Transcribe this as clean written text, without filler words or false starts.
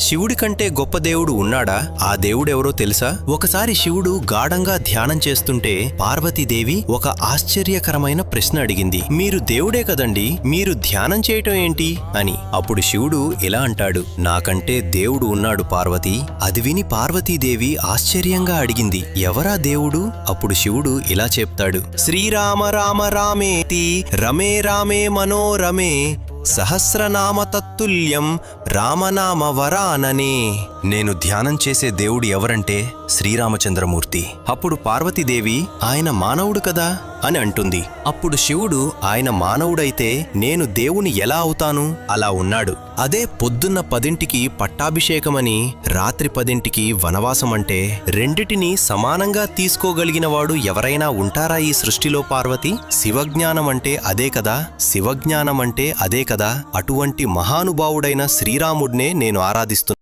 శివుడి కంటే గొప్ప దేవుడు ఉన్నాడా? ఆ దేవుడెవరో తెలుసా? ఒకసారి శివుడు గాఢంగా ధ్యానం చేస్తుంటే పార్వతీదేవి ఒక ఆశ్చర్యకరమైన ప్రశ్న అడిగింది. మీరు దేవుడే కదండి, మీరు ధ్యానం చేయటం ఏంటి అని. అప్పుడు శివుడు ఇలా అంటాడు, నాకంటే దేవుడు ఉన్నాడు పార్వతి. అది విని పార్వతీదేవి ఆశ్చర్యంగా అడిగింది, ఎవరా దేవుడు? అప్పుడు శివుడు ఇలా చెప్తాడు, శ్రీరామ రామ రామేతి రమే రామే మనోరమే సహస్రనామ తత్తుల్యం రామనామ వరాననే. నేను ధ్యానం చేసే దేవుడు ఎవరంటే శ్రీరామచంద్రమూర్తి. అప్పుడు పార్వతీదేవి, ఆయన మానవుడు కదా అని అంటుంది. అప్పుడు శివుడు, ఆయన మానవుడైతే నేను దేవుని ఎలా అవుతాను? అలా ఉన్నాడు. అదే పొద్దున్న 10ంటికి పట్టాభిషేకమని రాత్రి 10ంటికి వనవాసమంటే రెండిటినీ సమానంగా తీసుకోగలిగినవాడు ఎవరైనా ఉంటారా ఈ సృష్టిలో పార్వతి? శివజ్ఞానమంటే అదే కదా, శివజ్ఞానమంటే అదే కదా. అటువంటి మహానుభావుడైన శ్రీరాముడినే నేను ఆరాధిస్తున్నాను.